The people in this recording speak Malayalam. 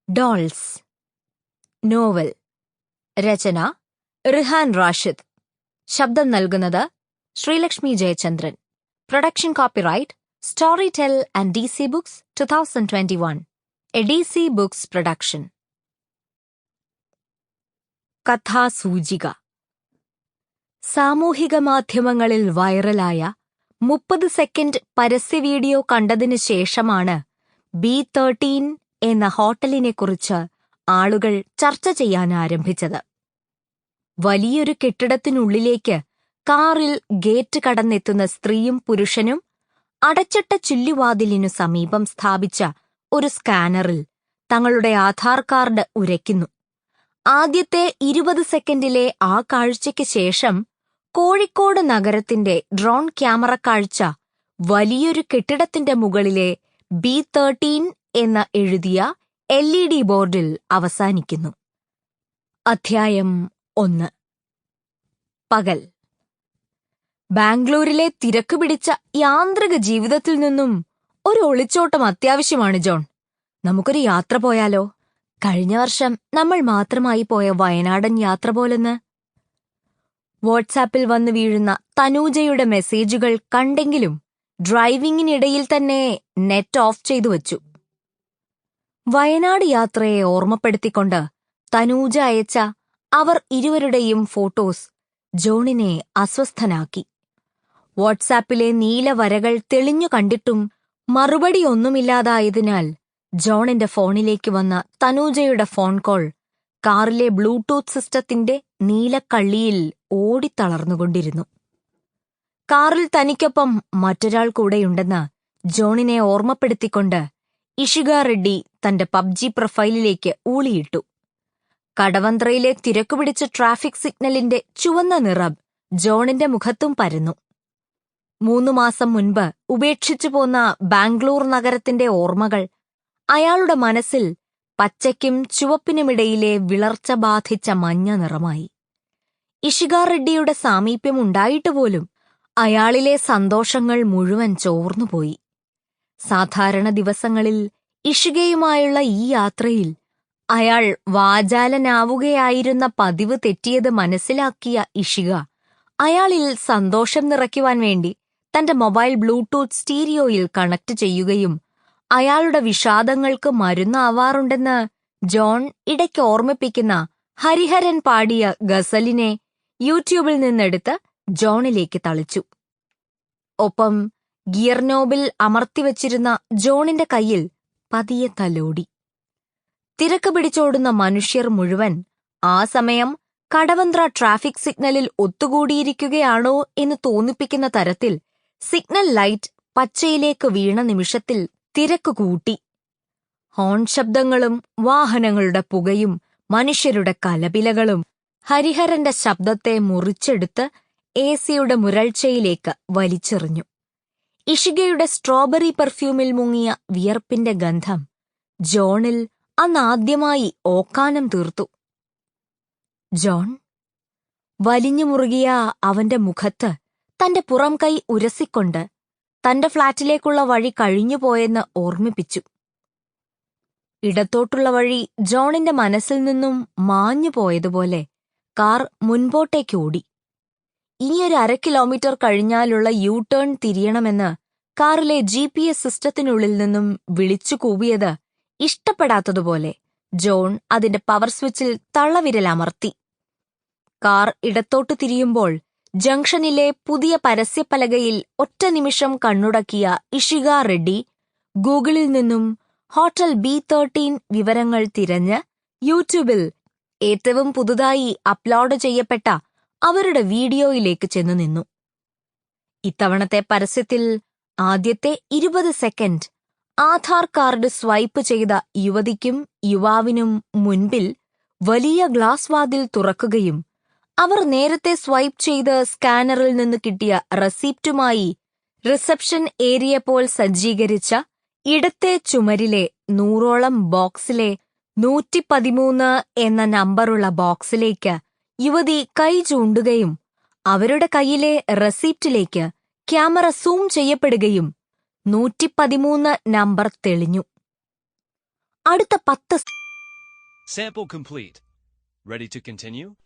ഡോൾസ്. നോവൽ. രചന റിഹാൻ റാഷിദ്. ശബ്ദം നൽകുന്നത് Sreelakshmi Jayachandran. Production copyright Storytel and DC books 2021. A DC books production. കഥാസൂചിക. സാമൂഹിക മാധ്യമങ്ങളിൽ വൈറലായ 30 സെക്കൻഡ് പരസ്യ വീഡിയോ കണ്ടതിനു ശേഷമാണ് B13 എന്ന ഹോട്ടലിനെക്കുറിച്ച് ആളുകൾ ചർച്ച ചെയ്യാൻ ആരംഭിച്ചത്. വലിയൊരു കെട്ടിടത്തിനുള്ളിലേക്ക് കാറിൽ ഗേറ്റ് കടന്നെത്തുന്ന സ്ത്രീയും പുരുഷനും അടച്ചിട്ട ചുല്ലുവാതിലിനു സമീപം സ്ഥാപിച്ച ഒരു സ്കാനറിൽ തങ്ങളുടെ ആധാർ കാർഡ് ഉരയ്ക്കുന്നു. ആദ്യത്തെ 20 സെക്കൻഡിലെ ആ കാഴ്ചയ്ക്ക് ശേഷം കോഴിക്കോട് നഗരത്തിന്റെ ഡ്രോൺ ക്യാമറ കാഴ്ച വലിയൊരു കെട്ടിടത്തിന്റെ മുകളിലെ B13 എന്ന് എഴുതിയ LED ബോർഡിൽ അവസാനിക്കുന്നു. അധ്യായം 1. പകൽ. ബാംഗ്ലൂരിലെ തിരക്ക് പിടിച്ച യാന്ത്രിക ജീവിതത്തിൽ നിന്നും ഒരു ഒളിച്ചോട്ടം അത്യാവശ്യമാണ് ജോൺ. നമുക്കൊരു യാത്ര പോയാലോ? കഴിഞ്ഞ വർഷം നമ്മൾ മാത്രമായി പോയ വയനാടൻ യാത്ര പോലെന്ന്. വാട്സാപ്പിൽ വന്നു വീഴുന്ന തനൂജയുടെ മെസ്സേജുകൾ കണ്ടെങ്കിലും ഡ്രൈവിംഗിനിടയിൽ തന്നെ നെറ്റ് ഓഫ് ചെയ്തു വച്ചു. വയനാട് യാത്രയെ ഓർമ്മപ്പെടുത്തിക്കൊണ്ട് തനൂജ അയച്ച അവർ ഇരുവരുടെയും ഫോട്ടോസ് ജോണിനെ അസ്വസ്ഥനാക്കി. വാട്സാപ്പിലെ നീല വരകൾ തെളിഞ്ഞു കണ്ടിട്ടും മറുപടിയൊന്നുമില്ലാതായതിനാൽ ജോണിന്റെ ഫോണിലേക്ക് വന്ന തനൂജയുടെ ഫോൺ കോൾ കാറിലെ ബ്ലൂടൂത്ത് സിസ്റ്റത്തിന്റെ നീലക്കള്ളിയിൽ ഓടിത്തളർന്നുകൊണ്ടിരുന്നു. കാറിൽ തനിക്കൊപ്പം മറ്റൊരാൾ കൂടെയുണ്ടെന്ന് ജോണിനെ ഓർമ്മപ്പെടുത്തിക്കൊണ്ട് ഇഷിക റെഡ്ഡി തന്റെ PUBG പ്രൊഫൈലിലേക്ക് ഊളിയിട്ടു. കടവന്ത്രയിലെ തിരക്കുപിടിച്ച ട്രാഫിക് സിഗ്നലിന്റെ ചുവന്ന നിറം ജോണിന്റെ മുഖത്തും പരന്നു. 3 മാസം മുൻപ് ഉപേക്ഷിച്ചു പോന്ന ബാംഗ്ലൂർ നഗരത്തിന്റെ ഓർമ്മകൾ അയാളുടെ മനസ്സിൽ പച്ചയ്ക്കും ചുവപ്പിനുമിടയിലെ വിളർച്ച ബാധിച്ച മഞ്ഞ നിറമായി. ഇഷിക റെഡ്ഡിയുടെ സാമീപ്യമുണ്ടായിട്ടുപോലും അയാളിലെ സന്തോഷങ്ങൾ മുഴുവൻ ചോർന്നുപോയി. സാധാരണ ദിവസങ്ങളിൽ ഇഷികയുമായുള്ള ഈ യാത്രയിൽ അയാൾ വാചാലനാവുകയായിരുന്ന പതിവ് തെറ്റിയത് മനസ്സിലാക്കിയ ഇഷിക അയാളിൽ സന്തോഷം നിറയ്ക്കുവാൻ വേണ്ടി തന്റെ മൊബൈൽ ബ്ലൂടൂത്ത് സ്റ്റീരിയോയിൽ കണക്ട് ചെയ്യുകയും അയാളുടെ വിഷാദങ്ങൾക്ക് മരുന്നാവാറുണ്ടെന്ന് ജോൺ ഇടയ്ക്ക് ഓർമ്മിപ്പിക്കുന്ന ഹരിഹരൻ പാടിയ ഗസലിനെ യൂട്യൂബിൽ നിന്നെടുത്ത് ജോണിലേക്ക് തളിച്ചു. ഒപ്പം ഗിയർ നോബിൽ അമർത്തിവച്ചിരുന്ന ജോണിന്റെ കയ്യിൽ പതിയെ തലോടി. തിരക്ക് പിടിച്ചോടുന്ന മനുഷ്യർ മുഴുവൻ ആ സമയം കടവന്ത്ര ട്രാഫിക് സിഗ്നലിൽ ഒത്തുകൂടിയിരിക്കുകയാണോ എന്ന് തോന്നിപ്പിക്കുന്ന തരത്തിൽ സിഗ്നൽ ലൈറ്റ് പച്ചയിലേക്ക് വീണ നിമിഷത്തിൽ തിരക്ക് കൂട്ടി. ഹോൺ ശബ്ദങ്ങളും വാഹനങ്ങളുടെ പുകയും മനുഷ്യരുടെ കലപിലകളും ഹരിഹരന്റെ ശബ്ദത്തെ മുറിച്ചെടുത്ത് AC-യുടെ മുരൾച്ചയിലേക്ക് വലിച്ചെറിഞ്ഞു. ഇഷികയുടെ സ്ട്രോബെറി പെർഫ്യൂമിൽ മുങ്ങിയ വിയർപ്പിന്റെ ഗന്ധം ജോണിൽ അന്നാദ്യമായി ഓക്കാനം തീർത്തു. ജോൺ. വലിഞ്ഞു മുറുകിയ അവന്റെ മുഖത്ത് തന്റെ പുറം കൈ ഉരസിക്കൊണ്ട് തന്റെ ഫ്ളാറ്റിലേക്കുള്ള വഴി കഴിഞ്ഞുപോയെന്ന് ഓർമ്മിപ്പിച്ചു. ഇടത്തോട്ടുള്ള വഴി ജോണിന്റെ മനസ്സിൽ നിന്നും മാഞ്ഞുപോയതുപോലെ കാർ മുൻപോട്ടേക്കോടി. ഇനിയൊരു 1/2 കിലോമീറ്റർ കഴിഞ്ഞാലുള്ള U-ടേൺ തിരിയണമെന്ന് കാറിലെ GPS സിസ്റ്റത്തിനുള്ളിൽ നിന്നും വിളിച്ചു കൂവിയത് ഇഷ്ടപ്പെടാത്തതുപോലെ ജോൺ അതിന്റെ പവർ സ്വിച്ചിൽ തള്ളവിരലമർത്തി. കാർ ഇടത്തോട്ട് തിരിയുമ്പോൾ ജംഗ്ഷനിലെ പുതിയ പരസ്യപ്പലകയിൽ ഒറ്റ നിമിഷം കണ്ണുടക്കിയ ഇഷിക റെഡ്ഡി ഗൂഗിളിൽ നിന്നും ഹോട്ടൽ B13 വിവരങ്ങൾ തിരഞ്ഞ് യൂട്യൂബിൽ ഏറ്റവും പുതുതായി അപ്ലോഡ് ചെയ്യപ്പെട്ട അവരുടെ വീഡിയോയിലേക്ക് ചെന്നു നിന്നു. ഇത്തവണത്തെ പരസ്യത്തിൽ ആദ്യത്തെ 20 സെക്കൻഡ് ആധാർ കാർഡ് സ്വൈപ്പ് ചെയ്ത യുവതിക്കും യുവാവിനും മുൻപിൽ വലിയ ഗ്ലാസ് വാതിൽ തുറക്കുകയും അവർ നേരത്തെ സ്വൈപ്പ് ചെയ്ത് സ്കാനറിൽ നിന്ന് കിട്ടിയ റെസിപ്റ്റുമായി റിസപ്ഷൻ ഏരിയ പോൽ സജ്ജീകരിച്ച ഇടത്തെ ചുമരിലെ 100ഓളം ബോക്സിലെ 113 എന്ന നമ്പറുള്ള ബോക്സിലേക്ക് യുവതി കൈ ചൂണ്ടുകയും അവരുടെ കൈയിലെ റെസിപ്റ്റിലേക്ക് ക്യാമറ സൂം ചെയ്യപ്പെടുകയും 113 നമ്പർ തെളിഞ്ഞു. അടുത്ത 10 Sample complete. Ready to continue?